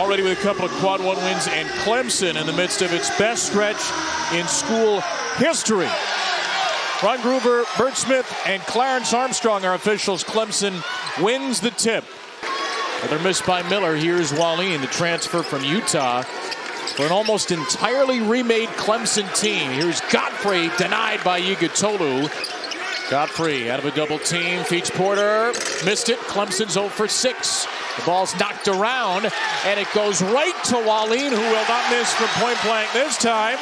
already with a couple of quad one wins, and Clemson in the midst of its best stretch in school history. Ron Gruber, Bert Smith, and Clarence Armstrong are officials. Clemson wins the tip. Another miss by Miller. Here's Wallin, the transfer from Utah, for an almost entirely remade Clemson team. Here's Godfrey, denied by Yigitoglu. Godfrey out of a double team, feeds Porter, missed it. Clemson's 0 for 6. The ball's knocked around, and it goes right to Wallin, who will not miss from point blank this time.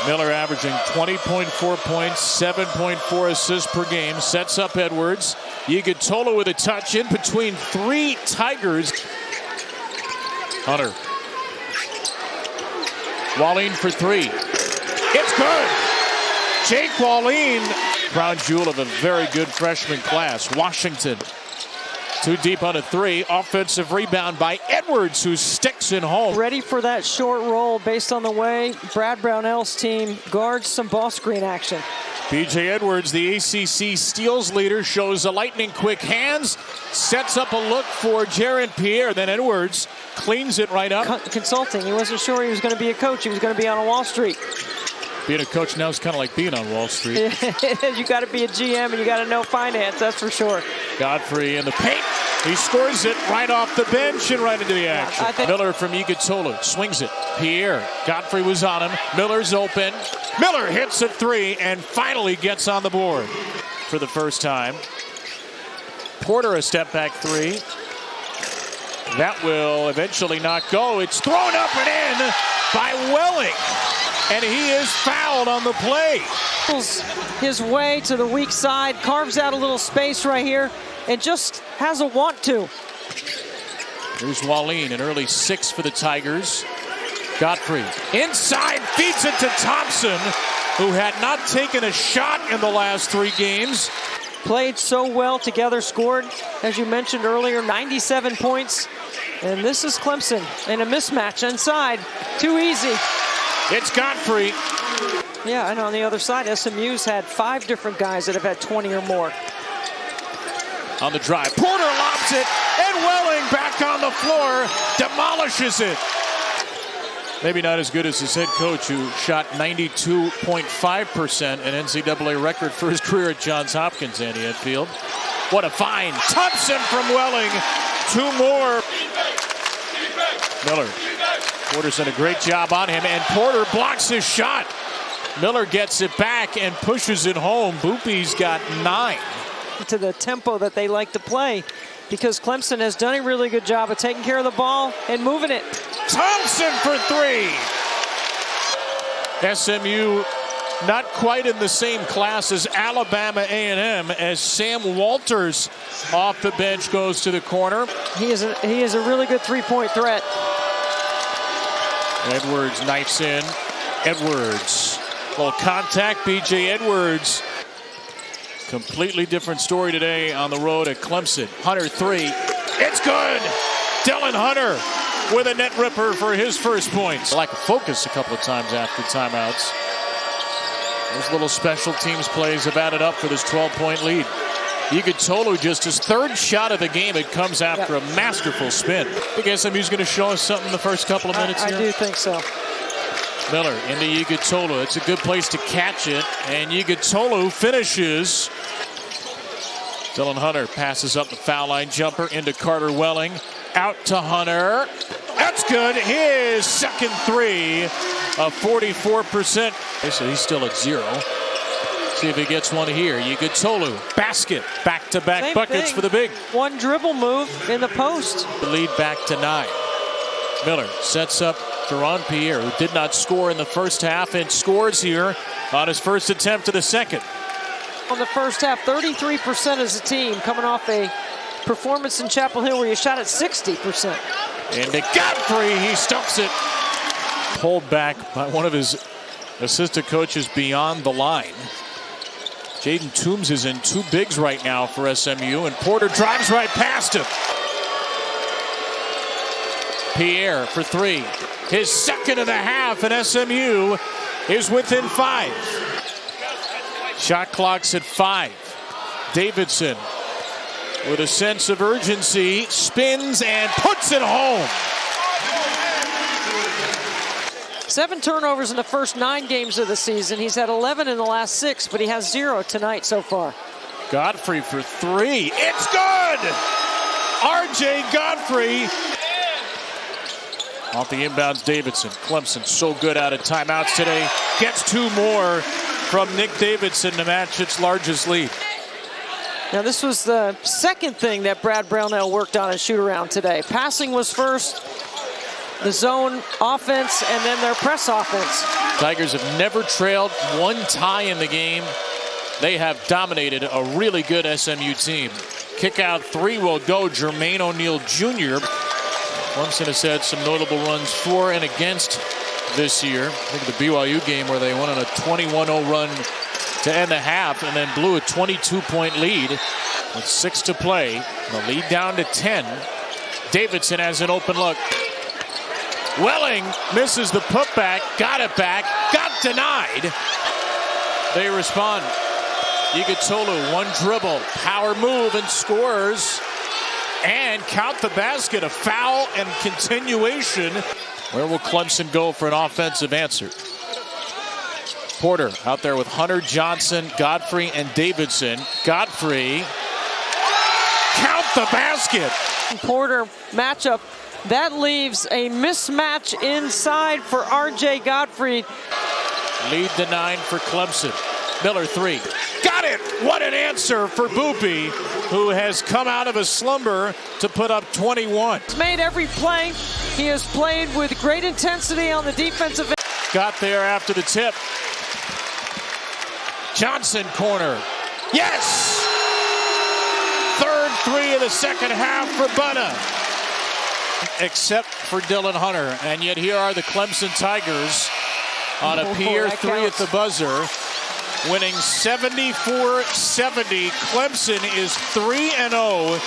Miller averaging 20.4 points, 7.4 assists per game, sets up Edwards. Yigitoglu with a touch in between 3 Tigers. Hunter. Wallin for 3. It's good. Jake Wallin, crown jewel of a very good freshman class. Washington. Too deep on a 3. Offensive rebound by Edwards, who sticks it home. Ready for that short roll based on the way Brad Brownell's team guards some ball screen action. B.J. Edwards, the ACC steals leader, shows a lightning quick hands, sets up a look for Jaron Pierre. Then Edwards cleans it right up. Consulting. He wasn't sure he was going to be a coach. He was going to be on Wall Street. Being a coach now is kind of like being on Wall Street. You got to be a GM and you got to know finance, that's for sure. Godfrey in the paint. He scores it right off the bench and right into the action. Miller from Yigitoglu swings it. Pierre. Godfrey was on him. Miller's open. Miller hits a 3 and finally gets on the board for the first time. Porter a step back 3. That will eventually not go. It's thrown up and in by Welling. And he is fouled on the play. His way to the weak side, carves out a little space right here, and just has a want to. Here's Wallin, an early 6 for the Tigers. Godfrey inside, feeds it to Thompson, who had not taken a shot in the last 3 games. Played so well together, scored, as you mentioned earlier, 97 points. And this is Clemson in a mismatch inside. Too easy. It's Godfrey. Yeah, and on the other side, SMU's had 5 different guys that have had 20 or more. On the drive, Porter lobs it, and Welling back on the floor, demolishes it. Maybe not as good as his head coach, who shot 92.5%, an NCAA record for his career at Johns Hopkins, Andy Enfield. What a find. Thompson from Welling. 2 more. Miller. Porter's done a great job on him, and Porter blocks his shot. Miller gets it back and pushes it home. Boopie's got 9. To the tempo that they like to play, because Clemson has done a really good job of taking care of the ball and moving it. Thompson for 3. SMU not quite in the same class as Alabama A&M, as Sam Walters off the bench goes to the corner. He is a really good 3-point threat. Edwards knifes in. Edwards. Little contact. B.J. Edwards. Completely different story today on the road at Clemson. Hunter 3. It's good. Dylan Hunter with a net ripper for his first points. Lack of focus a couple of times after timeouts. Those little special teams plays have added up for this 12-point lead. Yigitoglu, just his 3rd shot of the game. It comes after a masterful spin. I guess SMU's going to show us something in the first couple of minutes here. I do think so. Miller into Yigitoglu. It's a good place to catch it. And Yigitoglu finishes. Dylan Hunter passes up the foul line jumper into Carter Welling. Out to Hunter. That's good. His second 3 of 44%. So he's still at 0. See if he gets one here. Yigitoglu, basket, back-to-back buckets for the big. One dribble move in the post. The lead back to 9. Miller sets up Jaron Pierre, who did not score in the first half, and scores here on his first attempt of the second. On the first half, 33% as a team, coming off a performance in Chapel Hill where you shot at 60%. And to Godfrey, he stuffs it. Pulled back by one of his assistant coaches beyond the line. Jaden Toombs is in 2 bigs right now for SMU, and Porter drives right past him. Pierre for 3. His second of the half, and SMU is within 5. Shot clock's at 5. Davidson, with a sense of urgency, spins and puts it home. 7 turnovers in the first 9 games of the season. He's had 11 in the last 6, but he has 0 tonight so far. Godfrey for 3. It's good! RJ Godfrey. Off the inbounds, Davidson. Clemson so good out of timeouts today. Gets 2 more from Nick Davidson to match its largest lead. Now this was the second thing that Brad Brownell worked on in shoot-around today. Passing was first, the zone offense, and then their press offense. Tigers have never trailed 1 tie in the game. They have dominated a really good SMU team. Kick out 3 will go Jermaine O'Neal Jr. Clemson has had some notable runs for and against this year. I think the BYU game where they went on a 21-0 run to end the half and then blew a 22-point lead with 6 to play. The lead down to 10. Davidson has an open look. Welling misses the putback, got it back, got denied. They respond. Yigitoglu, 1 dribble, power move and scores. And count the basket, a foul and continuation. Where will Clemson go for an offensive answer? Porter out there with Hunter, Johnson, Godfrey, and Davidson. Godfrey, count the basket. Porter matchup, that leaves a mismatch inside for RJ Godfrey. Lead to 9 for Clemson. Miller 3. Got it! What an answer for Boopie, who has come out of a slumber to put up 21. He's made every play. He has played with great intensity on the defensive end. Got there after the tip. Johnson corner. Yes! Third 3 of the second half for Bunna. Except for Dylan Hunter. And yet here are the Clemson Tigers on a pier 3 at the buzzer, winning 74-70. Clemson is 3-0.